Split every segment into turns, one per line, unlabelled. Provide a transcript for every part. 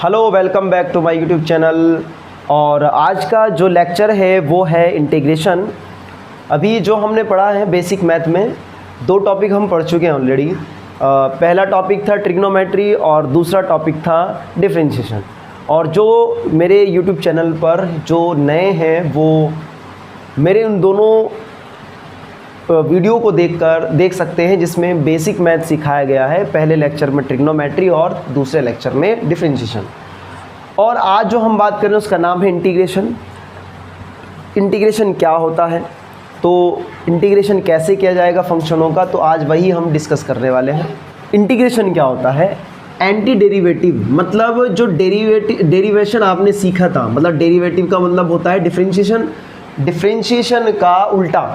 Hello, welcome back to my YouTube channel. और आज का जो लेक्चर है वो है इंटीग्रेशन। अभी जो हमने पढ़ा है बेसिक मैथ में दो टॉपिक हम पढ़ चुके हैं ऑलरेडी। पहला टॉपिक था ट्रिग्नोमेट्री और दूसरा टॉपिक था डिफरेंशिएशन। और जो मेरे यूट्यूब चैनल पर जो नए हैं वो मेरे उन दोनों वीडियो को देख सकते हैं जिसमें बेसिक मैथ सिखाया गया है। पहले लेक्चर में ट्रिग्नोमेट्री और दूसरे लेक्चर में डिफरेंशिएशन। और आज जो हम बात कर रहे हैं उसका नाम है इंटीग्रेशन। इंटीग्रेशन क्या होता है, तो इंटीग्रेशन कैसे किया जाएगा फंक्शनों का, तो आज वही हम डिस्कस करने वाले हैं। इंटीग्रेशन क्या होता है? एंटी डेरिवेटिव, मतलब जो डेरिवेशन आपने सीखा था, मतलब डेरिवेटिव का मतलब होता है डिफरेंशिएशन। डिफरेंशिएशन का उल्टा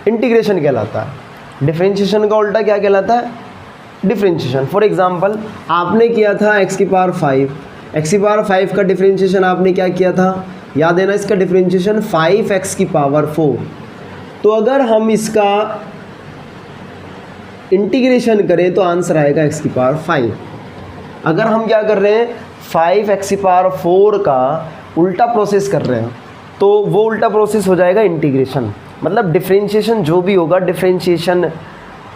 इंटीग्रेशन कहलाता है। डिफरेंशिएशन का उल्टा क्या कहलाता है? डिफरेंशिएशन। फॉर एग्जांपल आपने किया था x की पावर 5, x की पावर 5 का डिफरेंशिएशन आपने क्या किया था, याद है ना? इसका डिफरेंशिएशन 5x की पावर 4। तो अगर हम इसका इंटीग्रेशन करें तो आंसर आएगा x की पावर 5। अगर हम क्या कर रहे हैं, 5x की पावर 4 का उल्टा प्रोसेस कर रहे हैं तो वो उल्टा प्रोसेस हो जाएगा इंटीग्रेशन। मतलब डिफरेंशिएशन जो भी होगा, डिफरेंशिएशन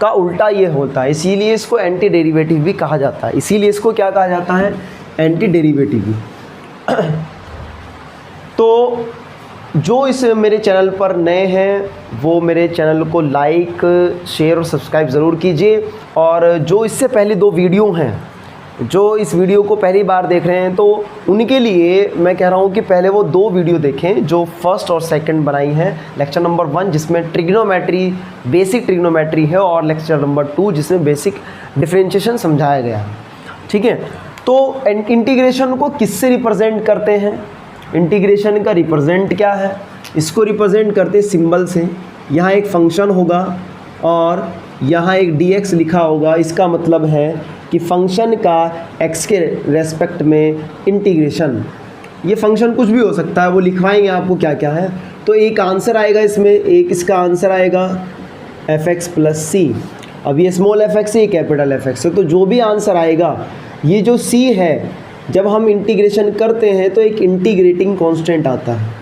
का उल्टा ये होता है, इसीलिए इसको एंटी डेरिवेटिव भी कहा जाता है। इसीलिए इसको क्या कहा जाता है? एंटी डेरिवेटिव भी। तो जो इस मेरे चैनल पर नए हैं वो मेरे चैनल को लाइक, शेयर और सब्सक्राइब ज़रूर कीजिए। और जो इससे पहले दो वीडियो हैं, जो इस वीडियो को पहली बार देख रहे हैं तो उनके लिए मैं कह रहा हूँ कि पहले वो दो वीडियो देखें जो फर्स्ट और सेकंड बनाई हैं। लेक्चर नंबर 1 जिसमें ट्रिग्नोमेट्री, बेसिक ट्रिग्नोमेट्री है, और लेक्चर नंबर 2 जिसमें बेसिक डिफरेंशिएशन समझाया गया है। ठीक है, तो इंटीग्रेशन को किससे रिप्रेजेंट करते हैं? इंटीग्रेशन का रिप्रेजेंट क्या है? इसको रिप्रेजेंट करते सिंबल से। यहाँ एक फंक्शन होगा और यहाँ एक dx लिखा होगा। इसका मतलब है कि फंक्शन का x के रेस्पेक्ट में इंटीग्रेशन। ये फंक्शन कुछ भी हो सकता है, वो लिखवाएंगे आपको क्या क्या है। तो एक आंसर आएगा इसमें, एक इसका आंसर आएगा fx प्लस सी। अब ये स्मॉल fx है, ये कैपिटल fx है, तो जो भी आंसर आएगा, ये जो c है, जब हम इंटीग्रेशन करते हैं तो एक इंटीग्रेटिंग कांस्टेंट आता है।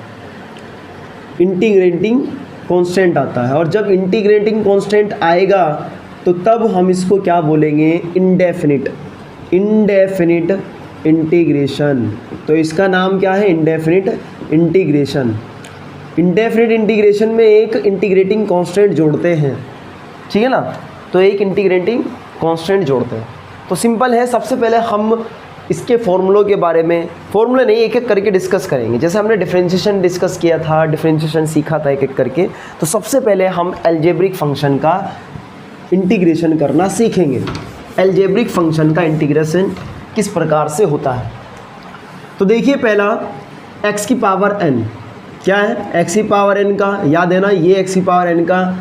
इंटीग्रेटिंग कांस्टेंट आता है, और जब इंटीग्रेटिंग कांस्टेंट आएगा तो तब हम इसको क्या बोलेंगे? इंडेफिनिट। Indefinite integration. तो इसका नाम क्या है? Indefinite integration. इंडेफिनिट इंटीग्रेशन में एक इंटीग्रेटिंग कांस्टेंट जोड़ते हैं, ठीक है ना? तो एक इंटीग्रेटिंग कांस्टेंट जोड़ते हैं। तो सिंपल है। सबसे पहले हम इसके फॉर्मूलों के बारे में, फॉर्मूले नहीं, एक एक करके डिस्कस करेंगे। जैसे हमने डिफरेंशिएशन डिस्कस किया था, डिफरेंशिएशन सीखा था एक एक करके, तो सबसे पहले हम अलजेब्रिक फंक्शन का इंटीग्रेशन करना सीखेंगे। अलजेब्रिक फंक्शन का इंटीग्रेशन किस प्रकार से होता है? तो देखिए, पहला x की पावर n क्या है? x की पावर n का, याद है ना, ये x की पावर n का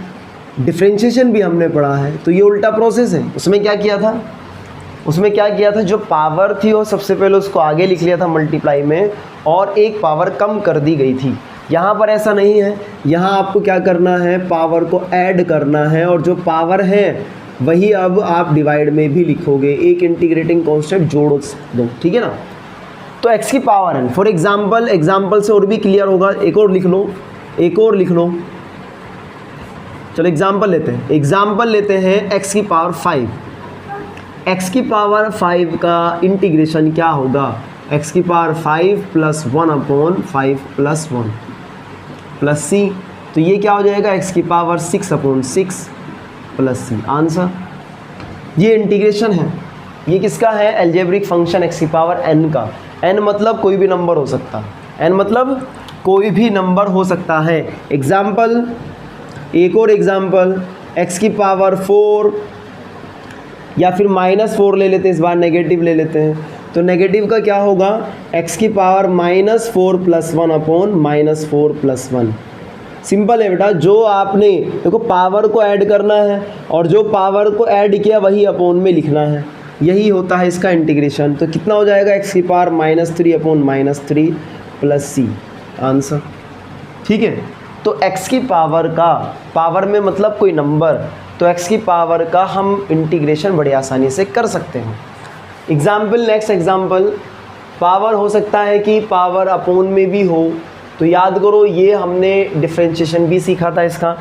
डिफरेंशिएशन भी हमने पढ़ा है। तो ये उल्टा प्रोसेस है। उसमें क्या किया था? जो पावर थी वो सबसे पहले उसको आगे लिख लिया था मल्टीप्लाई में, और एक पावर कम कर दी गई थी। यहाँ पर ऐसा नहीं है, यहाँ आपको क्या करना है? पावर को ऐड करना है, और जो पावर है वही अब आप डिवाइड में भी लिखोगे। एक इंटीग्रेटिंग कांस्टेंट जोड़ दो, ठीक है ना? तो x की पावर n, फॉर एग्जाम्पल से और भी क्लियर होगा। एक और लिख लो। चलो एग्जाम्पल लेते हैं x की पावर 5। x की पावर 5 का इंटीग्रेशन क्या होगा? x की power 5 plus 1/5 plus 1 plus c। तो ये क्या हो जाएगा? x की पावर 6/6 प्लस c। आंसर। ये इंटीग्रेशन है। ये किसका है? अलजेब्रिक फंक्शन x की पावर n का। n मतलब कोई भी नंबर हो सकता है। n मतलब कोई भी नंबर हो सकता है। एग्जाम्पल, एक और एग्जाम्पल, x की पावर 4 या फिर -4 ले लेते हैं, इस बार नेगेटिव ले लेते हैं। तो नेगेटिव का क्या होगा? x की पावर -4 प्लस 1/-4 प्लस 1। सिंपल है बेटा। जो आपने देखो पावर को ऐड करना है, और जो पावर को ऐड किया वही अपोन में लिखना है। यही होता है इसका इंटीग्रेशन। तो कितना हो जाएगा? x की पावर -3/-3 प्लस c। आंसर। ठीक है, तो x की पावर का, पावर में मतलब कोई नंबर, तो x की पावर का हम इंटीग्रेशन बड़ी आसानी से कर सकते हैं। एग्जाम्पल, नेक्स्ट एग्जाम्पल, पावर हो सकता है कि पावर अपोन में भी हो, तो याद करो ये हमने डिफरेंशिएशन भी सीखा था इसका,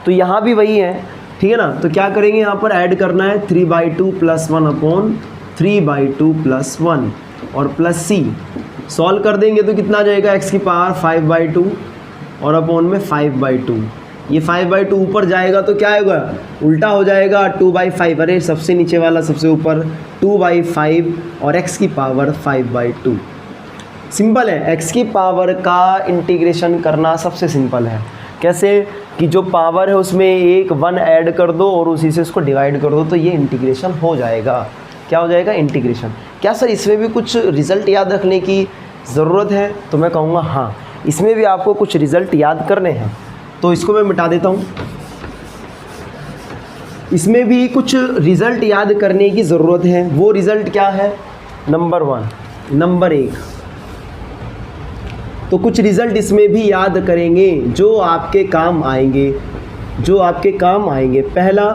तो यहाँ भी वही है, ठीक है ना। तो क्या करेंगे, यहाँ पर ऐड करना है 3/2 + 1 अपॉन 3/2 + 1 और प्लस सी। सॉल्व कर देंगे तो कितना आ जाएगा, x की पावर 5/2 और अपॉन में 5/2। ये 5/2 ऊपर जाएगा तो क्या होगा, उल्टा हो जाएगा 2/5। अरे सबसे नीचे वाला सबसे ऊपर 2/5 और x की पावर 5/2। सिंपल है, x की पावर का इंटीग्रेशन करना सबसे सिंपल है। कैसे कि जो पावर है उसमें एक 1 ऐड कर दो और उसी से उसको डिवाइड कर दो, तो ये इंटीग्रेशन हो जाएगा। क्या हो जाएगा, इंटीग्रेशन। क्या सर इसमें भी कुछ रिज़ल्ट याद रखने की ज़रूरत है, तो मैं कहूँगा हाँ, इसमें भी आपको कुछ रिज़ल्ट याद करने हैं। तो इसको मैं मिटा देता हूँ। इसमें भी कुछ रिज़ल्ट याद करने की ज़रूरत है। वो रिज़ल्ट क्या है, नंबर 1, नंबर 1। तो कुछ रिज़ल्ट इसमें भी याद करेंगे जो आपके काम आएंगे, जो आपके काम आएंगे। पहला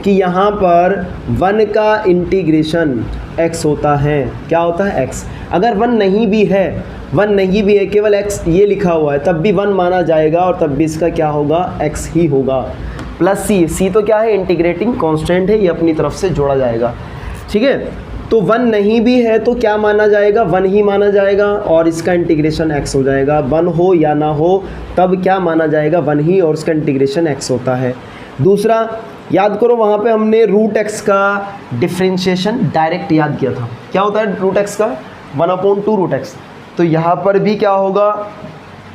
कि यहाँ पर 1 का इंटीग्रेशन x होता है। क्या होता है, x। अगर 1 नहीं भी है, 1 नहीं भी है, केवल x ये लिखा हुआ है, तब भी 1 माना जाएगा और तब भी इसका क्या होगा, x ही होगा। प्लस c तो क्या है, इंटीग्रेटिंग कांस्टेंट है, ये अपनी तरफ से जोड़ा जाएगा। ठीक है, तो 1 नहीं भी है तो क्या माना जाएगा, 1 ही माना जाएगा और इसका इंटीग्रेशन x हो जाएगा। 1 हो या ना हो तब क्या माना जाएगा, 1 ही, और उसका इंटीग्रेशन x होता है। दूसरा, याद करो वहाँ पे हमने √x का डिफरेंशिएशन डायरेक्ट याद किया था। क्या होता है √x का, 1/2 √x। तो यहाँ पर भी क्या होगा,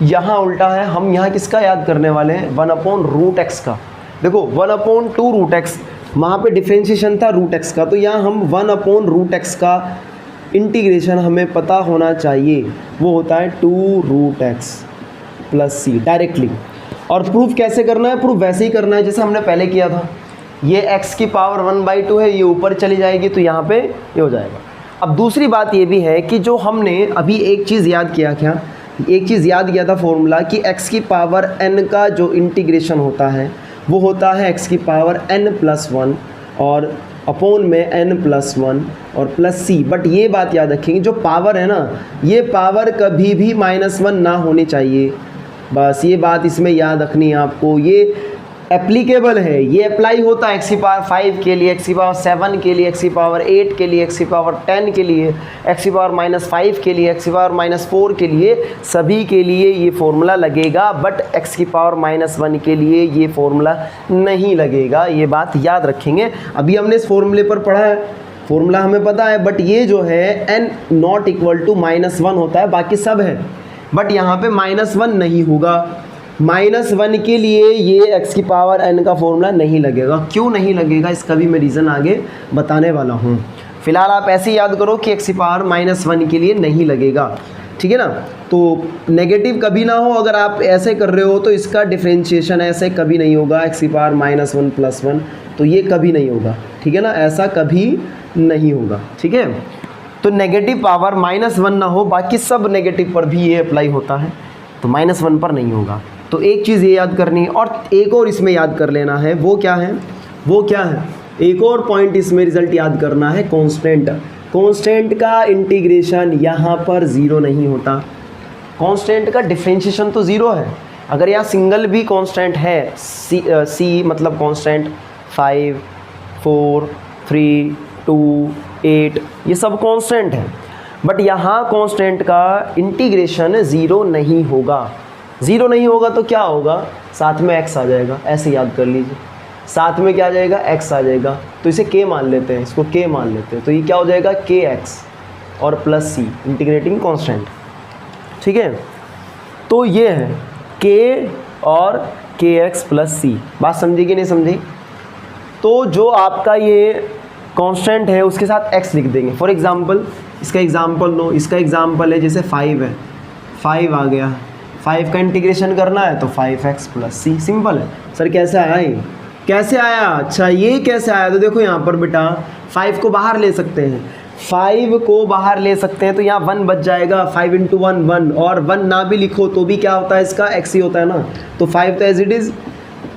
यहाँ उल्टा है, हम यहाँ किसका याद करने वाले हैं, 1/√x का। देखो 1/2 √x, वहाँ पे डिफरेंशिएशन था √x का, तो यहाँ हम 1/√x का इंटीग्रेशन हमें पता होना चाहिए, वो होता है 2 √x + c डायरेक्टली। और प्रूफ कैसे करना है, प्रूफ वैसे ही करना है जैसे हमने पहले किया था। ये x की पावर 1/2 है, ये ऊपर चली जाएगी तो यहाँ पे ये हो जाएगा। अब दूसरी बात ये भी है कि जो हमने अभी एक चीज़ याद किया, क्या एक चीज़ याद किया था फॉर्मूला, कि x की पावर n का जो इंटीग्रेशन होता है वो होता है x की पावर n+1 और अपॉन में n+1 और प्लस c। बट ये बात याद रखेंगे, जो पावर है ना, ये पावर कभी भी -1 ना होनी चाहिए। बस ये बात इसमें याद रखनी है आपको, ये एप्लीकेबल है, ये अप्लाई होता है x की पावर 5 के लिए, x की पावर 7 के लिए, x की पावर 8 के लिए, x की पावर 10 के लिए, x की पावर -5 के लिए, x की पावर -4 के लिए, सभी के लिए ये फॉर्मूला लगेगा। बट x की पावर -1 के लिए ये फॉर्मूला नहीं लगेगा, ये बात याद रखेंगे। अभी हमने इस फॉर्मूले पर पढ़ा है, फॉर्मूला हमें पता है, बट ये जो है n ≠ -1 होता है, बाकी सब है, बट यहाँ पे -1 नहीं होगा। -1 के लिए ये x की पावर n का फॉर्मूला नहीं लगेगा। क्यों नहीं लगेगा, इसका भी मैं रीज़न आगे बताने वाला हूँ। फिलहाल आप ऐसे याद करो कि x की पावर -1 के लिए नहीं लगेगा, ठीक है ना। तो नेगेटिव कभी ना हो, अगर आप ऐसे कर रहे हो तो इसका डिफरेंशिएशन ऐसे कभी नहीं होगा, x की पावर -1 + 1, तो ये कभी नहीं होगा, ठीक है ना, ऐसा कभी नहीं होगा, ठीक है। तो नेगेटिव पावर -1 ना हो, बाकी सब नेगेटिव पर भी ये अप्लाई होता है, तो -1 पर नहीं होगा। तो एक चीज़ ये याद करनी है, और एक और इसमें याद कर लेना है, वो क्या है, वो क्या है, एक और पॉइंट इसमें रिजल्ट याद करना है, कांस्टेंट। कांस्टेंट का इंटीग्रेशन यहाँ पर 0 नहीं होता, कांस्टेंट का डिफरेंशिएशन तो 0 है। अगर यहाँ सिंगल भी कांस्टेंट है, c मतलब कांस्टेंट 5, 4, 3, 2, 8, ये सब कांस्टेंट है, बट यहाँ कांस्टेंट का इंटीग्रेशन 0 नहीं होगा। 0 नहीं होगा तो क्या होगा, साथ में x आ जाएगा, ऐसे याद कर लीजिए, साथ में क्या आ जाएगा, x आ जाएगा, तो इसे k मान लेते हैं, इसको k मान लेते हैं, तो ये क्या हो जाएगा, kx और प्लस c इंटीग्रेटिंग कांस्टेंट, ठीक है। तो ये है k और kx + c। बात समझी कि नहीं समझी। तो जो आपका ये कांस्टेंट है उसके साथ x लिख देंगे। फॉर एग्जांपल इसका एग्जांपल लो, इसका एग्जांपल है जैसे 5 है, 5 आ गया, 5 का इंटीग्रेशन करना है तो 5x + c, सिंपल है। सर कैसे आया ये, कैसे आया, अच्छा ये कैसे आया, तो देखो यहाँ पर बेटा 5 को बाहर ले सकते हैं, 5 को बाहर ले सकते हैं तो यहाँ 1 बच जाएगा, 5 × 1 1, और 1 ना भी लिखो तो भी क्या होता है, इसका x ही होता है ना, तो 5 तो एज इट इज़,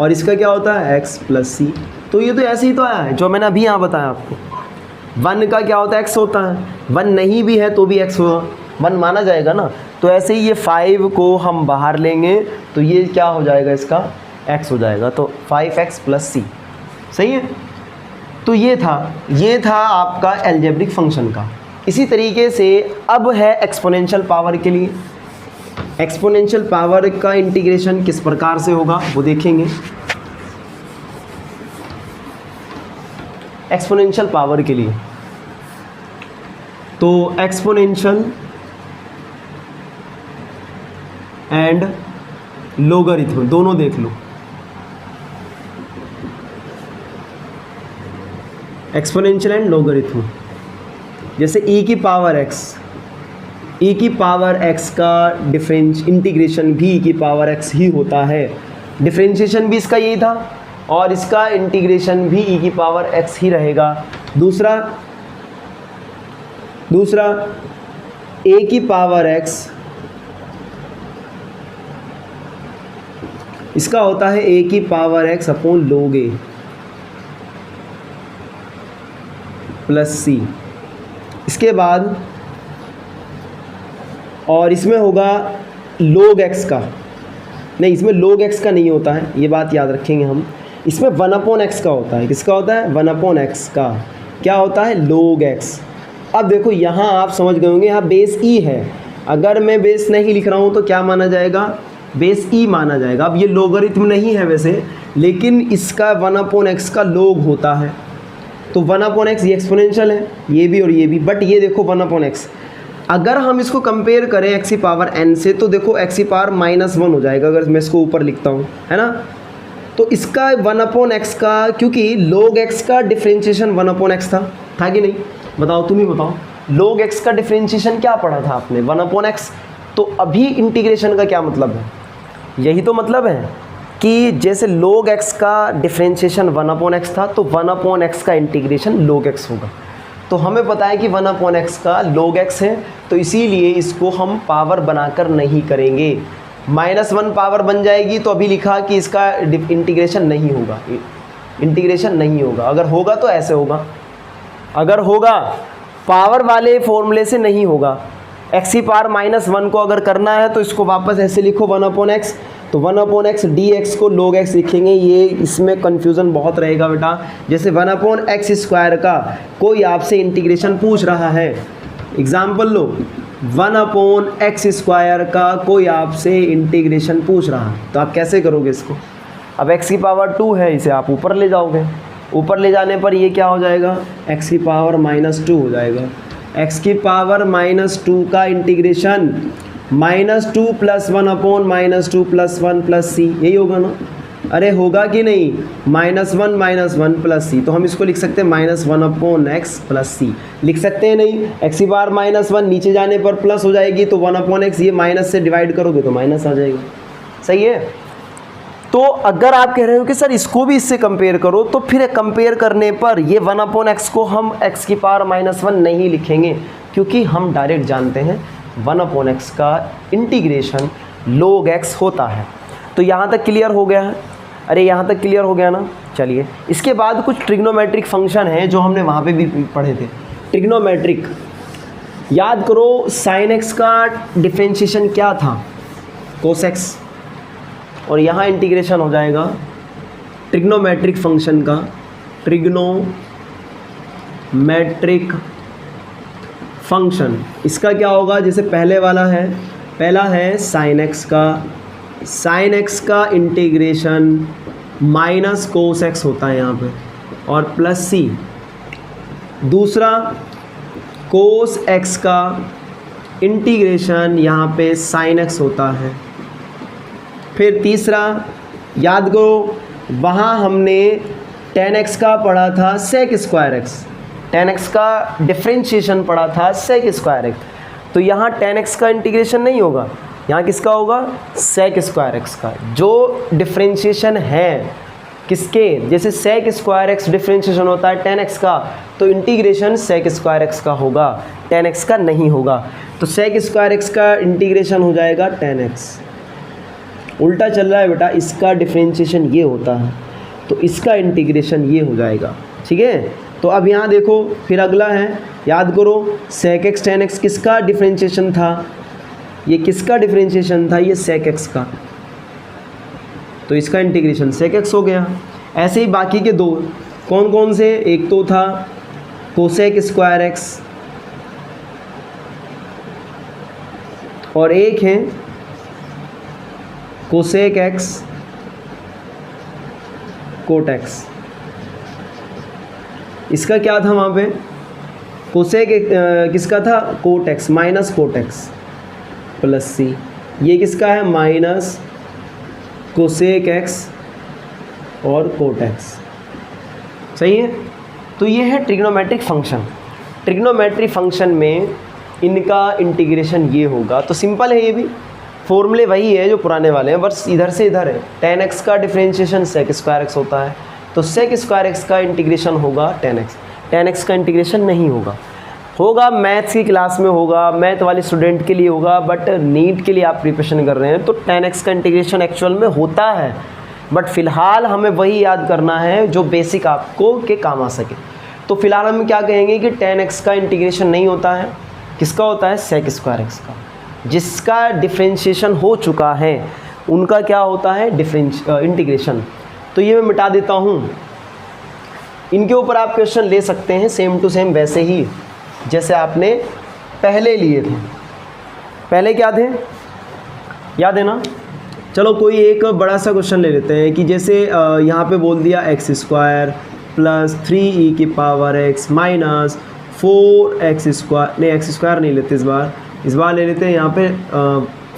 और इसका क्या होता है x + c। तो ये तो ऐसे ही तो आया है जो मैंने अभी यहाँ बताया आपको। 1 का क्या होता है, x होता है, 1 नहीं भी है तो भी x होगा, 1 माना जाएगा ना। तो ऐसे ही ये 5 को हम बाहर लेंगे तो ये क्या हो जाएगा, इसका x हो जाएगा, तो 5x + c। सही है। तो ये था आपका एल्जेब्रिक फंक्शन का। इसी तरीके से अब है एक्सपोनेंशियल पावर के लिए। एक्सपोनेंशियल पावर का इंटीग्रेशन किस प्रकार से होगा वो देखेंगे। एक्सपोनेंशियल पावर के लिए तो एक्सपोनेंशियल एंड लोगरिथम दोनों देख लो। एक्सपोनेंशियल एंड लोगरिथम, जैसे e की पावर x का इंटीग्रेशन भी e की पावर x ही होता है। डिफरेंशिएशन भी इसका यही था और इसका इंटीग्रेशन भी e की पावर x ही रहेगा। दूसरा a की पावर x, इसका होता है a की power x upon log a plus c। इसके बाद और इसमें होगा log x का, नहीं इसमें log x का नहीं होता है, ये बात याद रखेंगे हम। इसमें 1/x का होता है। किसका होता है? 1/x का। क्या होता है? log x। अब देखो यहाँ आप समझ गए होंगे, यहाँ बेस e है। अगर मैं बेस नहीं लिख रहा हूँ तो क्या माना जाएगा? बेस e माना जाएगा। अब ये लोगरिथम नहीं है वैसे, लेकिन इसका 1/x का log होता है। तो 1/x ये एक्सपोनेंशियल है, ये भी और ये भी, बट ये देखो 1/x। अगर हम इसको कंपेयर करें x की पावर n से तो देखो x की पावर -1 हो जाएगा अगर मैं इसको ऊपर लिखता हूँ, है ना। तो इसका 1/x का, क्योंकि log x का डिफरेंशिएशन 1/x था कि नहीं? बताओ, तुम ही बताओ। log x का डिफरेंशिएशन क्या पढ़ा था आपने? 1/x। तो अभी इंटीग्रेशन का क्या मतलब है? यही तो मतलब है कि जैसे log x का डिफरेंशिएशन 1/x था तो 1/x का इंटीग्रेशन log x होगा। तो हमें पता है कि 1/x का log x है, तो इसीलिए इसको हम पावर बनाकर नहीं करेंगे। -1 पावर बन जाएगी तो अभी लिखा कि इसका इंटीग्रेशन नहीं होगा, अगर होगा तो ऐसे होगा, अगर होगा पावर वाले फॉर्मूले से नहीं होगा। x की पावर -1 को अगर करना है तो इसको वापस ऐसे लिखो 1/x, तो 1/x dx को log x लिखेंगे। ये इसमें कन्फ्यूज़न बहुत रहेगा बेटा। जैसे 1/x² का कोई आपसे इंटीग्रेशन पूछ रहा है, एग्जाम्पल लो, 1/x² का कोई आपसे इंटीग्रेशन पूछ रहा है, तो आप कैसे करोगे इसको? अब x की पावर 2 है, इसे आप ऊपर ले जाओगे, ऊपर ले जाने पर ये क्या हो जाएगा? x की पावर -2 हो जाएगा। x की पावर -2 का इंटीग्रेशन -2 + 1/-2 + 1 + c, यही होगा ना? अरे होगा कि नहीं? -1 + c, तो हम इसको लिख सकते हैं -1/x + c लिख सकते हैं नहीं? x की पावर -1 नीचे जाने पर प्लस हो जाएगी, तो 1/x ये माइनस से डिवाइड करोगे तो माइनस आ जाएगा। सही है। तो अगर आप कह रहे हो कि सर इसको भी इससे कंपेयर करो, तो फिर कंपेयर करने पर ये 1/x को हम x की पावर -1 नहीं लिखेंगे, क्योंकि हम डायरेक्ट जानते हैं 1/x का इंटीग्रेशन log x होता है। तो यहाँ तक क्लियर हो गया है? अरे यहाँ तक क्लियर हो गया ना? चलिए, इसके बाद कुछ ट्रिग्नोमेट्रिक फंक्शन हैं जो हमने वहाँ पे भी पढ़े थे। ट्रिग्नोमेट्रिक याद करो, sin x का डिफरेंशिएशन क्या था? cos x, और यहाँ इंटीग्रेशन हो जाएगा ट्रिग्नोमेट्रिक फंक्शन का। ट्रिग्नोमेट्रिक फंक्शन इसका क्या होगा? जैसे पहला है sin x का इंटीग्रेशन -cos x होता है यहाँ पे, और प्लस c। दूसरा cos x का इंटीग्रेशन यहाँ पे sin x होता है। फिर तीसरा याद करो, वहाँ हमने tan x का पढ़ा था sec² x, tan x का डिफरेंशिएशन पढ़ा था sec² x। तो यहाँ tan x का इंटीग्रेशन नहीं होगा, यहाँ किसका होगा? sec² x का। जो डिफरेंशिएशन है किसके? जैसे sec² x डिफरेंशिएशन होता है tan x का, तो इंटीग्रेशन sec² x का होगा, tan x का नहीं होगा। तो sec² x का इंटीग्रेशन हो जाएगा tan x। उल्टा चल रहा है बेटा, इसका डिफरेंशिएशन ये होता है तो इसका इंटीग्रेशन ये हो जाएगा। ठीक है, तो अब यहाँ देखो, फिर अगला है, याद करो sec x tan x किसका डिफरेंशिएशन था, ये किसका डिफरेंशिएशन था, ये sec x का, तो इसका इंटीग्रेशन sec x हो गया। ऐसे ही बाकी के दो कौन कौन से, एक तो था cosec स्क्वायर x और एक है cosec x cot x। इसका क्या था वहाँ पे, कोसेक किसका था, cot x minus cot x plus c, ये किसका है माइनस कोसेक एक्स और कोट एक्स। सही है। तो ये है ट्रिग्नोमेट्रिक फंक्शन। ट्रिग्नोमेट्रिक फंक्शन में इनका इंटीग्रेशन ये होगा। तो सिंपल है, ये भी फॉर्मूले वही है जो पुराने वाले हैं, बस इधर से इधर है। tan x का डिफरेंशिएशन sec स्क्वायर x होता है, तो sec स्क्वायर x का इंटीग्रेशन होगा tan x। tan x का इंटीग्रेशन नहीं होगा, होगा मैथ्स की क्लास में होगा, मैथ वाले स्टूडेंट के लिए होगा, बट नीट के लिए आप प्रिपरेशन कर रहे हैं तो tan x का इंटीग्रेशन एक्चुअल में होता है, बट फ़िलहाल हमें वही याद करना है जो बेसिक आपको के काम आ सके। तो फिलहाल हम क्या कहेंगे कि tan x का इंटीग्रेशन नहीं होता है, किसका होता है, sec स्क्वायर x का। जिसका डिफरेंशिएशन हो चुका है उनका क्या होता है, इंटीग्रेशन। तो ये मैं मिटा देता हूँ, इनके ऊपर आप क्वेश्चन ले सकते हैं सेम टू सेम वैसे ही जैसे आपने पहले लिए थे। पहले क्या थे, याद है ना। चलो कोई एक बड़ा सा क्वेश्चन ले लेते हैं कि जैसे यहाँ पे बोल दिया एक्स स्क्वायर प्लस 3e की power x minus 4x square, नहीं एक्स स्क्वायर नहीं लेते इस बार ले लेते हैं यहाँ पे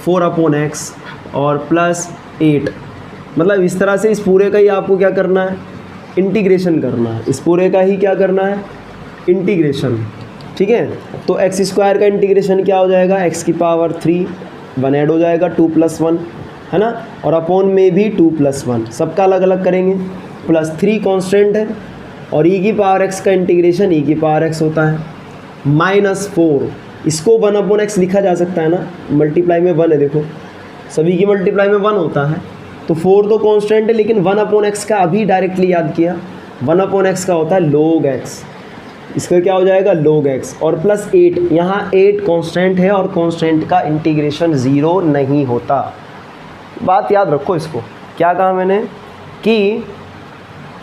4/x और प्लस 8। मतलब इस तरह से इस पूरे का ही आपको क्या करना है, इंटीग्रेशन करना है। इस पूरे का ही क्या करना है, इंटीग्रेशन। ठीक है। तो एक्स स्क्वायर का इंटीग्रेशन क्या हो जाएगा, x की पावर 3, 1 ऐड हो जाएगा 2 + 1, है ना, और अपॉन में भी 2 + 1, सबका अलग अलग करेंगे। प्लस 3 कांस्टेंट है और e की पावर x का इंटीग्रेशन e की पावर x होता है माइनस 4। इसको 1/x लिखा जा सकता है ना, मल्टीप्लाई में 1 है, देखो सभी की मल्टीप्लाई में 1 होता है। तो 4 तो कांस्टेंट है, लेकिन 1/x का अभी डायरेक्टली याद किया, 1/x का होता है log x, इसका क्या हो जाएगा log x, और प्लस 8, यहाँ 8 कांस्टेंट है और कांस्टेंट का इंटीग्रेशन 0 नहीं होता। बात याद रखो इसको, क्या कहा मैंने कि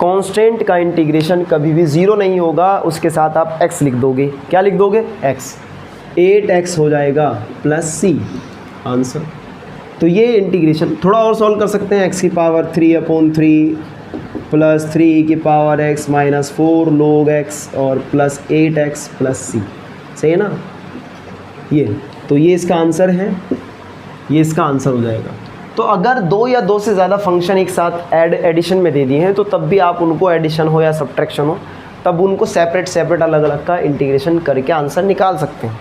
कांस्टेंट का इंटीग्रेशन कभी भी 0 नहीं होगा, उसके साथ आप x लिख दोगे, क्या लिख दोगे, x, 8x हो जाएगा प्लस c आंसर। तो ये इंटीग्रेशन थोड़ा और सॉल्व कर सकते हैं, x की पावर 3/3 प्लस 3 की power x minus 4 log x और प्लस 8x प्लस c। सही है ना। ये तो ये इसका आंसर है, ये इसका आंसर हो जाएगा। तो अगर 2 या 2 से ज़्यादा फंक्शन एक साथ एडिशन में दे दिए हैं तो तब भी आप उनको एडिशन हो या सब्ट्रैक्शन हो, तब उनको सेपरेट अलग अलग का इंटीग्रेशन करके आंसर निकाल सकते हैं।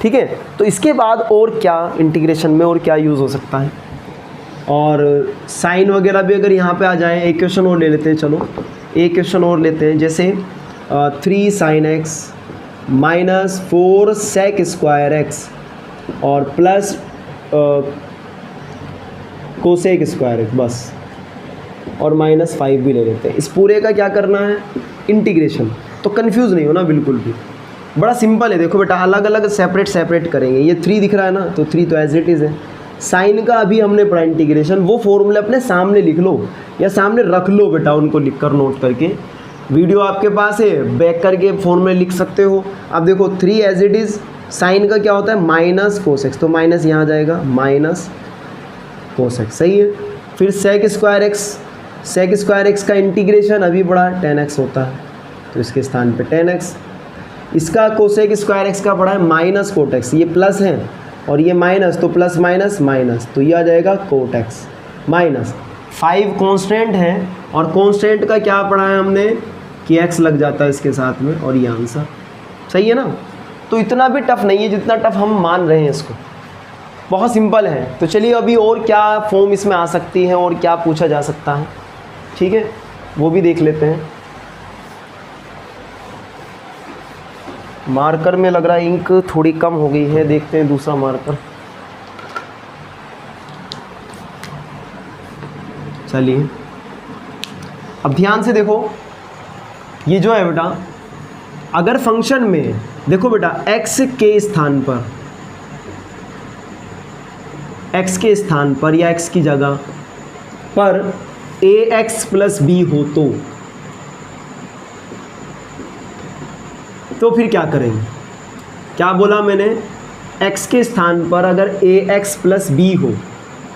ठीक है। तो इसके बाद और क्या इंटीग्रेशन में और क्या यूज़ हो सकता है, और साइन वगैरह भी अगर यहाँ पे आ जाए। एक क्वेश्चन और ले लेते हैं, चलो एक क्वेश्चन और लेते हैं, जैसे 3 sin x minus 4 sec square x और प्लस कोसेक स्क्वायर x बस, और माइनस 5 भी ले लेते हैं। इस पूरे का क्या करना है, इंटीग्रेशन। तो कंफ्यूज नहीं होना बिल्कुल भी, बड़ा सिंपल है। देखो बेटा, अलग अलग सेपरेट करेंगे। ये 3 दिख रहा है ना, तो 3 तो एज इट इज़ है। साइन का अभी हमने पढ़ा इंटीग्रेशन, वो फॉर्मूले अपने सामने लिख लो या सामने रख लो बेटा, उनको लिख कर नोट करके। वीडियो आपके पास है, बैक करके फॉर्मूले लिख सकते हो। अब देखो 3 एज इट इज़, साइन का क्या होता है माइनस कोसेक्स, तो माइनस यहाँ जाएगा माइनस कोसेक्स। सही है। फिर सेक स्क्वायर एक्स का इंटीग्रेशन अभी पढ़ा tan x होता है, तो इसके स्थान पे tan x। इसका कोसेक स्क्वायर एक्स का पढ़ा है माइनस कोट एक्स, ये प्लस है और ये माइनस, तो प्लस माइनस माइनस, तो ये आ जाएगा कोट एक्स माइनस 5 कांस्टेंट है, और कांस्टेंट का क्या पढ़ा है हमने कि x लग जाता है इसके साथ में, और ये आंसर। सही है ना। तो इतना भी टफ नहीं है जितना टफ हम मान रहे हैं इसको, बहुत सिंपल है। तो चलिए अभी और क्या फॉर्म इसमें आ सकती है और क्या पूछा जा सकता है, ठीक है, वो भी देख लेते हैं। मार्कर में लग रहा है इंक थोड़ी कम हो गई है, देखते हैं दूसरा मार्कर। चलिए अब ध्यान से देखो, ये जो है बेटा अगर फंक्शन में देखो बेटा x के स्थान पर या x की जगह पर ax प्लस बी हो तो फिर क्या करेंगे? क्या बोला मैंने? x के स्थान पर अगर ax प्लस बी हो,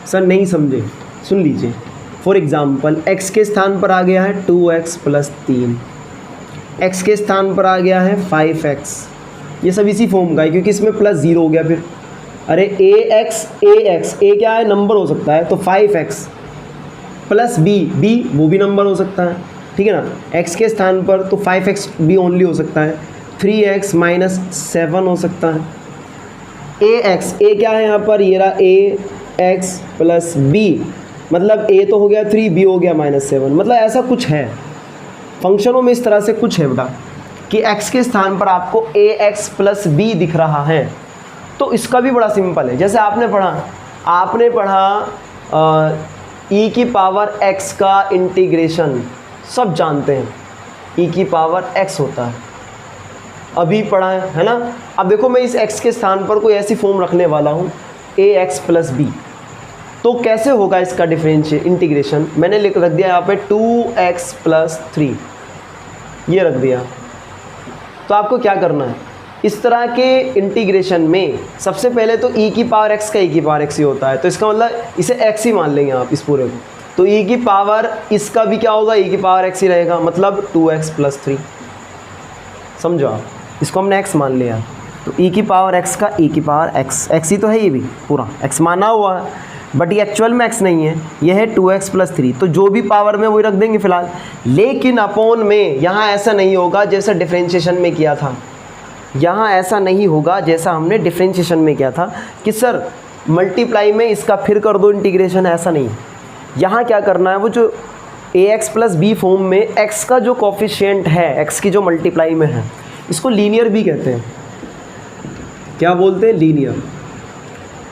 सर नहीं समझे, सुन लीजिए। फॉर एग्जाम्पल x के स्थान पर आ गया है 2x प्लस 3, x के स्थान पर आ गया है 5x, ये सब इसी फॉर्म का है क्योंकि इसमें प्लस 0 हो गया। फिर अरे ax a क्या है? नंबर हो सकता है, तो 5x प्लस b वो भी नंबर हो सकता है, ठीक है ना। x के स्थान पर तो 5x भी ओनली हो सकता है, 3x माइनस 7 हो सकता है। a क्या है यहाँ पर? ये रहा ax प्लस b, मतलब a तो हो गया 3, b हो गया -7, मतलब ऐसा कुछ है फंक्शनों में, इस तरह से कुछ है बेटा कि x के स्थान पर आपको ax प्लस b दिख रहा है। तो इसका भी बड़ा सिंपल है, जैसे आपने पढ़ा e की पावर x का इंटीग्रेशन, सब जानते हैं e की पावर x होता है, अभी पढ़ा है ना। अब देखो मैं इस x के स्थान पर कोई ऐसी फॉर्म रखने वाला हूँ ax प्लस b, तो कैसे होगा इसका डिफरेंशियल इंटीग्रेशन? मैंने रख दिया यहाँ पे 2x प्लस 3, ये रख दिया। तो आपको क्या करना है? इस तरह के इंटीग्रेशन में सबसे पहले तो e की पावर x का e की पावर x ही होता है, तो इसका मतलब इसे x ही मान लेंगे आप इस पूरे को। तो e की पावर इसका भी क्या होगा? e की पावर x ही रहेगा, मतलब 2x प्लस 3, समझो आप, इसको हमने x मान लिया। तो e की पावर x का e की पावर x ही तो है, ये भी पूरा x माना हुआ है, बट ये एक्चुअल में x नहीं है, ये है 2x प्लस 3, तो जो भी पावर में वही रख देंगे फ़िलहाल। लेकिन अपॉन में यहाँ ऐसा नहीं होगा जैसा डिफरेंशिएशन में किया था, यहाँ ऐसा नहीं होगा जैसा हमने डिफरेंशिएशन में किया था कि सर मल्टीप्लाई में इसका फिर कर दो इंटीग्रेशन, ऐसा नहीं। यहाँ क्या करना है, वो जो ax प्लस बी फॉर्म में x का जो कोफिशिएंट है, x की जो मल्टीप्लाई में है, इसको लीनियर भी कहते हैं। क्या बोलते हैं? लीनियर,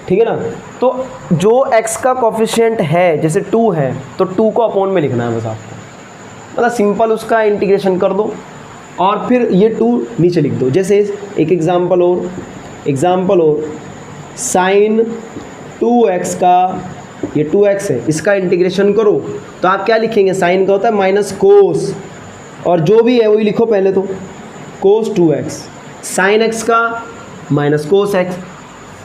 ठीक है ना। तो जो x का कोफिशिएंट है, जैसे 2 है तो 2 को अपॉन में लिखना है बस आपको, मतलब सिंपल उसका इंटीग्रेशन कर दो और फिर ये 2 नीचे लिख दो। जैसे एक एग्जांपल और साइन 2x का, ये 2x है, इसका इंटीग्रेशन करो तो आप क्या लिखेंगे? साइन का होता है माइनस कोस, और जो भी है वही लिखो पहले तो, कोस 2x, साइन x का minus cos x,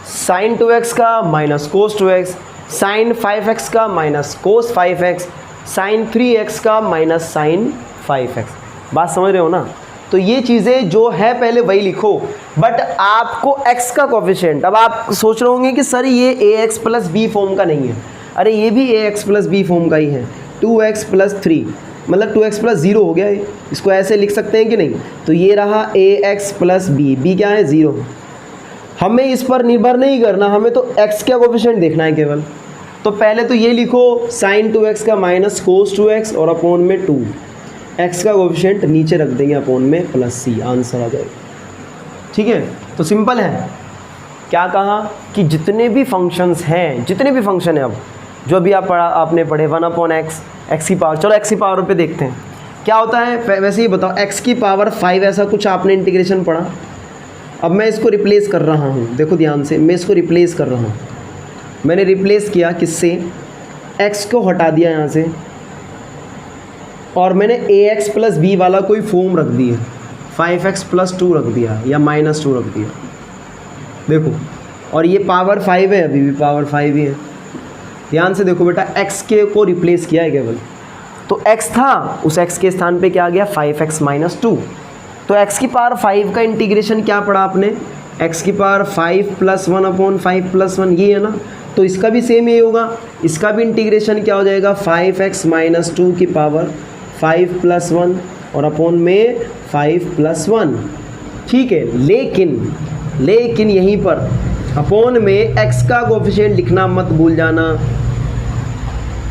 sine 2x का माइनस कोस 2x, साइन 5x का माइनस कोस 5x, साइन 3x का माइनस साइन 5x। बात समझ रहे हो ना? तो ये चीज़ें जो है पहले वही लिखो, बट आपको x का कोफिशिएंट, अब आप सोच रहे होंगे कि सर ये ax प्लस बी फॉर्म का नहीं है, अरे ये भी ax प्लस बी फॉर्म का ही है, 2x प्लस 3, मतलब 2x प्लस 0 हो गया है, इसको ऐसे लिख सकते हैं कि नहीं? तो ये रहा ax प्लस बी क्या है? 0। हमें इस पर निर्भर नहीं करना, हमें तो x का कोफिशिएंट देखना है केवल। तो पहले तो ये लिखो साइन 2x का माइनस कोस 2x और अपॉन में 2, x का कोफिशिएंट नीचे रख देंगे अपॉन में प्लस c, आंसर आ जाएगा, ठीक है। तो सिंपल है। क्या कहा कि जितने भी फंक्शन हैं अब जो अभी आपने पढ़े 1/x, x की पावर, चलो x की पावर पे देखते हैं क्या होता है। वैसे ही बताओ, x की पावर 5 ऐसा कुछ आपने इंटीग्रेशन पढ़ा। अब मैं इसको रिप्लेस कर रहा हूँ, देखो ध्यान से, मैं इसको रिप्लेस कर रहा हूँ। मैंने रिप्लेस किया किससे? x को हटा दिया यहाँ से, और मैंने ax प्लस बी वाला कोई फॉर्म रख दिया, 5x प्लस 2 रख दिया या माइनस 2 रख दिया, देखो। और ये पावर 5 है, अभी भी पावर 5 ही है। ध्यान से देखो बेटा, x के को रिप्लेस किया है केवल, तो x था, उस x के स्थान पे क्या आ गया? 5x minus 2। तो x की पावर 5 का इंटीग्रेशन क्या पढ़ा आपने? x की पावर 5 प्लस 1 अपॉन 5 प्लस 1, ये है ना। तो इसका भी सेम ये होगा, इसका भी इंटीग्रेशन क्या हो जाएगा? 5x माइनस 2 की पावर 5 प्लस 1 और अपॉन में 5 प्लस 1, ठीक है। लेकिन यहीं पर अपॉन में x का कोफिशिएंट लिखना मत भूल जाना।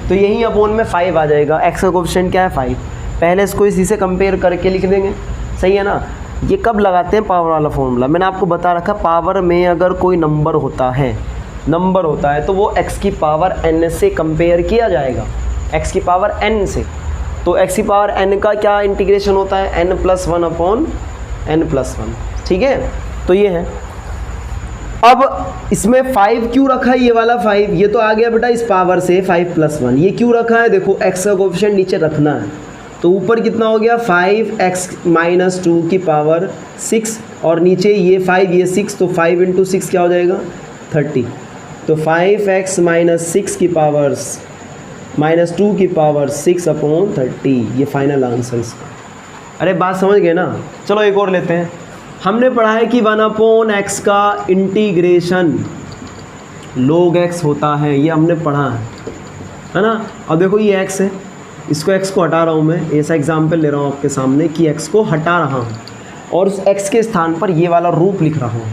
तो यहीं अपॉन में 5 आ जाएगा, x का कोफिशिएंट क्या है? 5। पहले इसको इसी से कंपेयर करके लिख देंगे, सही है ना। ये कब लगाते हैं पावर वाला फॉर्मूला? मैंने आपको बता रखा, पावर में अगर कोई नंबर होता है तो वो x की पावर n से कंपेयर किया जाएगा, x की पावर n से। तो x की पावर n का क्या इंटीग्रेशन होता है? n प्लस 1 अपॉन n+1, ठीक है। तो ये है। अब इसमें 5 क्यों रखा है, ये वाला 5, ये तो आ गया बेटा इस पावर से 5+1। ये क्यों रखा है, देखो x का कोफिशिएंट नीचे रखना है, तो ऊपर कितना हो गया 5x - 2 की पावर 6, और नीचे ये 5 ये 6, तो 5 × 6 क्या हो जाएगा 30। तो 5x - 6 की पावर -2 की पावर 6/30, ये फाइनल आंसर इसका। अरे बात समझ गए ना। चलो एक और लेते हैं। हमने पढ़ा है कि 1/x का इंटीग्रेशन log x होता है, ये हमने पढ़ा है ना। अब देखो ये x है, इसको x को हटा रहा हूँ मैं, ऐसा एग्जाम्पल ले रहा हूँ आपके सामने कि x को हटा रहा हूँ और उस x के स्थान पर ये वाला रूप लिख रहा हूँ।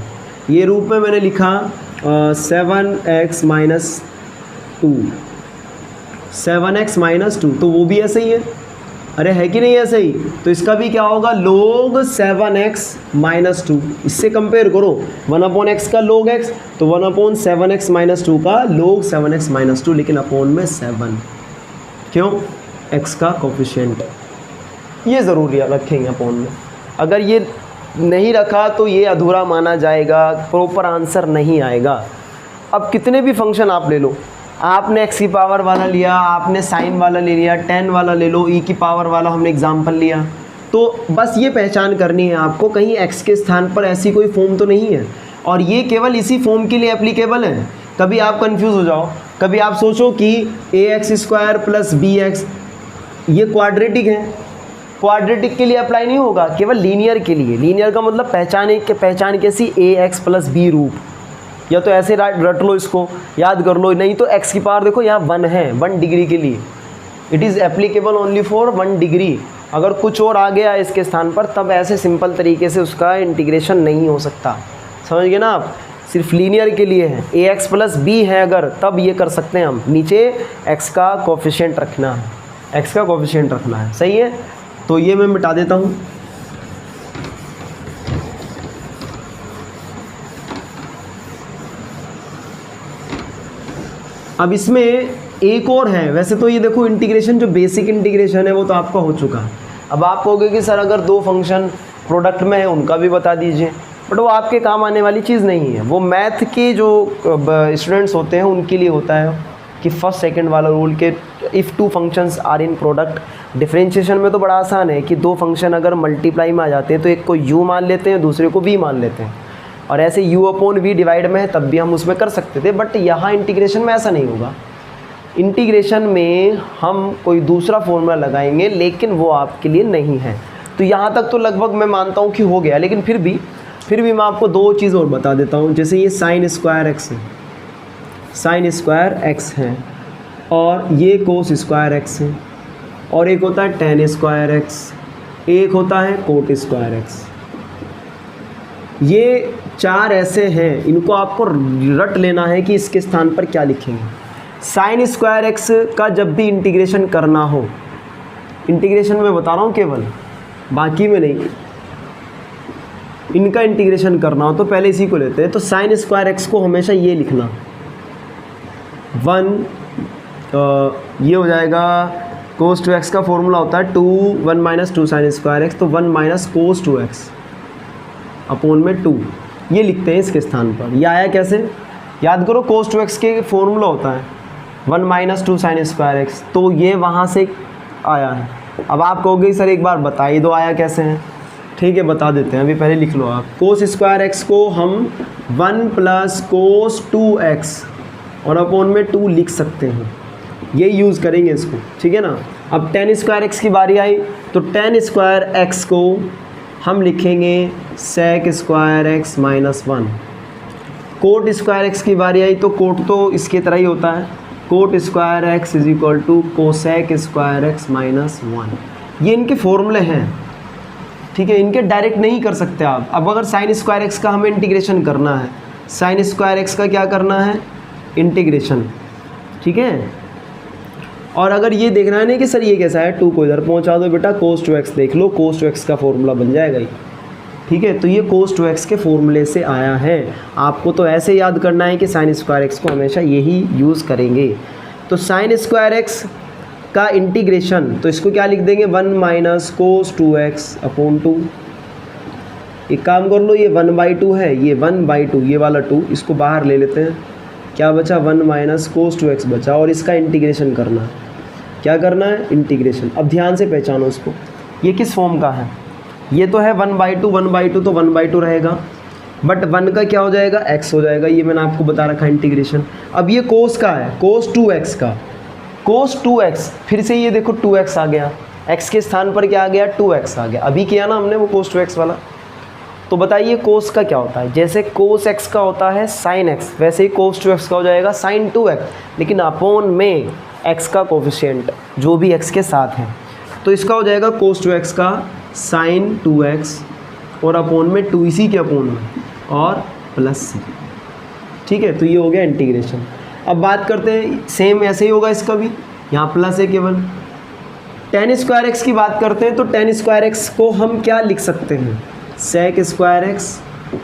ये रूप में मैंने लिखा 7x - 2, 7x - 2, तो वो भी ऐसे ही है, अरे है कि नहीं ऐसे ही। तो इसका भी क्या होगा log 7x - 2, इससे कंपेयर करो 1/x का log x, तो 1/7x - 2 का log 7x - 2, लेकिन अपॉन में 7, क्यों, x का कोफिशिएंट, ये ज़रूर रखेंगे अपॉन में। अगर ये नहीं रखा तो ये अधूरा माना जाएगा, प्रॉपर आंसर नहीं आएगा। अब कितने भी फंक्शन आप ले लो, आपने x की पावर वाला लिया, आपने साइन वाला ले लिया, tan वाला ले लो, e की पावर वाला हमने एग्जाम्पल लिया, तो बस ये पहचान करनी है आपको कहीं x के स्थान पर ऐसी कोई फॉर्म तो नहीं है, और ये केवल इसी फॉर्म के लिए एप्लीकेबल है। कभी आप कंफ्यूज हो जाओ, कभी आप सोचो कि ax² + bx ये क्वाड्रेटिक है, क्वाड्रेटिक के लिए अप्लाई नहीं होगा, केवल लीनियर के लिए। लीनियर का मतलब पहचान कैसी, ax + b रूप, या तो ऐसे रट लो, इसको याद कर लो, नहीं तो x की पावर देखो यहाँ 1 है, 1 डिग्री के लिए, it is applicable only for 1 degree. अगर कुछ और आ गया इसके स्थान पर तब ऐसे सिंपल तरीके से उसका इंटीग्रेशन नहीं हो सकता, समझ गए ना आप। सिर्फ लीनियर के लिए है, ax + b है अगर, तब ये कर सकते हैं हम, नीचे x का कोफिशिएंट रखना है, x का कोफिशिएंट रखना है, सही है। तो ये मैं मिटा देता हूँ। अब इसमें एक और है, वैसे तो ये देखो इंटीग्रेशन जो बेसिक इंटीग्रेशन है वो तो आपका हो चुका है। अब आप कहोगे कि सर अगर 2 फंक्शन प्रोडक्ट में है उनका भी बता दीजिए, बट वो आपके काम आने वाली चीज़ नहीं है। वो मैथ के जो स्टूडेंट्स होते हैं उनके लिए होता है कि फर्स्ट सेकंड वाला रूल के if 2 functions are in product. Differentiation में तो बड़ा आसान है कि 2 फंक्शन अगर मल्टीप्लाई में आ जाते हैं तो एक को u मान लेते हैं, दूसरे को v मान लेते हैं, और ऐसे u/v डिवाइड में है तब भी हम उसमें कर सकते थे, बट यहाँ इंटीग्रेशन में ऐसा नहीं होगा। इंटीग्रेशन में हम कोई दूसरा फॉर्मूला लगाएंगे, लेकिन वो आपके लिए नहीं है। तो यहाँ तक तो लगभग मैं मानता हूँ कि हो गया, लेकिन फिर भी मैं आपको 2 चीज़ और बता देता हूँ। जैसे ये sin² है, sin² है, और ये cos² है, और एक होता है tan², एक होता है cot²। ये 4 ऐसे हैं, इनको आपको रट लेना है कि इसके स्थान पर क्या लिखेंगे। sin² का जब भी इंटीग्रेशन करना हो, इंटीग्रेशन में बता रहा हूँ केवल, बाकी में नहीं, इनका इंटीग्रेशन करना हो तो पहले इसी को लेते हैं। तो sin² को हमेशा ये लिखना 1, ये हो जाएगा cos2x का फॉर्मूला होता है 1 - 2 sin², तो 1 - cos2x अपॉन में 2, ये लिखते हैं इसके स्थान पर। ये आया कैसे, याद करो cos2x के फॉर्मूला होता है 1 - 2 sin², तो ये वहाँ से आया है। अब आप कहोगे सर एक बार बताइए दो आया कैसे है, ठीक है बता देते हैं, अभी पहले लिख लो आप। cos² को हम 1 + cos2x और अपॉन में 2 लिख सकते हैं, ये यूज़ करेंगे इसको, ठीक है ना। अब tan² की बारी आई, तो tan² को हम लिखेंगे sec² - 1। cot² की बारी आई, तो कोट तो इसके तरह ही होता है, cot² = cosec² - 1। ये इनके फॉर्मूले हैं, ठीक है, इनके डायरेक्ट नहीं कर सकते आप। अब अगर sin² का हमें इंटीग्रेशन करना है, sin² का क्या करना है, इंटीग्रेशन, ठीक है। और अगर ये देखना है नहीं कि सर ये कैसा है, 2 को इधर पहुंचा दो बेटा, cos2x देख लो, cos2x का फॉर्मूला बन जाएगा ये, ठीक है। तो ये cos2x के फॉर्मूले से आया है। आपको तो ऐसे याद करना है कि sin² को हमेशा यही यूज़ करेंगे। तो sin² का इंटीग्रेशन, तो इसको क्या लिख देंगे 1 - cos2x अपॉन 2, एक काम कर लो, ये 1/2 है, ये 1/2, ये वाला 2 इसको बाहर ले लेते हैं, क्या बचा 1 माइनस cos 2x बचा, और इसका इंटीग्रेशन करना है। क्या करना है? इंटीग्रेशन। अब ध्यान से पहचानो इसको, ये किस फॉर्म का है? ये तो है 1/2, 1/2 तो 1/2 रहेगा, बट 1 का क्या हो जाएगा? x हो जाएगा। ये मैंने आपको बता रखा है इंटीग्रेशन। अब ये cos का है, cos 2x का, cos 2x, फिर से ये देखो 2x आ गया, x के स्थान पर क्या आ गया? 2x आ गया। अभी किया ना हमने वो cos 2x वाला। तो बताइए cos का क्या होता है? जैसे cos x का होता है sin x, वैसे ही cos 2x का हो जाएगा sin 2x, लेकिन अपॉन में x का कोफिशिएंट जो भी x के साथ है, तो इसका हो जाएगा cos 2x का sin 2x और अपॉन में 2 इसी के अपॉन में और प्लस c। ठीक है, तो ये हो गया इंटीग्रेशन। अब बात करते हैं, सेम ऐसे ही होगा इसका भी, यहाँ प्लस है केवल। tan स्क्वायर x की बात करते हैं, तो tan स्क्वायर x को हम क्या लिख सकते हैं? sec स्क्वायर x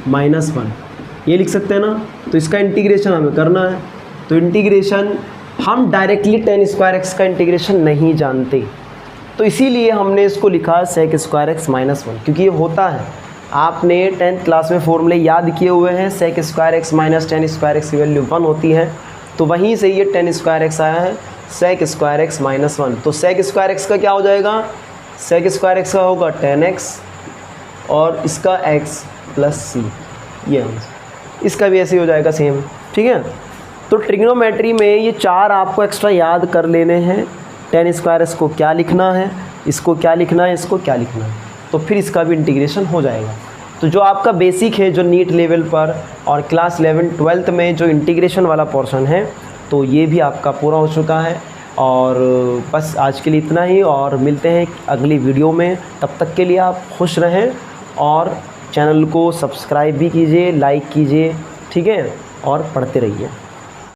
माइनस 1, ये लिख सकते हैं ना। तो इसका इंटीग्रेशन हमें करना है, तो इंटीग्रेशन हम डायरेक्टली tan स्क्वायर x का इंटीग्रेशन नहीं जानते, तो इसीलिए हमने इसको लिखा sec स्क्वायर x माइनस 1, क्योंकि ये होता है, आपने 10th क्लास में फॉर्मूले याद किए हुए हैं। sec square x minus tan square x की वैल्यू 1 होती है, तो वहीं से ये tan स्क्वायर x आया है sec स्क्वायर x माइनस 1। तो sec स्क्वायर x का क्या हो जाएगा? sec स्क्वायर x का होगा tan x और इसका x प्लस c, ये आंसर। इसका भी ऐसे ही हो जाएगा सेम। ठीक है, तो ट्रिग्नोमेट्री में ये 4 आपको एक्स्ट्रा याद कर लेने हैं। tan स्क्वायर x को क्या लिखना है, इसको क्या लिखना है, इसको क्या लिखना है, तो फिर इसका भी इंटीग्रेशन हो जाएगा। तो जो आपका बेसिक है, जो नीट लेवल पर और क्लास 11 12th में जो इंटीग्रेशन वाला पोर्शन है, तो ये भी आपका पूरा हो चुका है। और बस आज के लिए इतना ही, और मिलते हैं अगली वीडियो में। तब तक के लिए आप खुश रहें और चैनल को सब्सक्राइब भी कीजिए, लाइक कीजिए, ठीक है, और पढ़ते रहिए।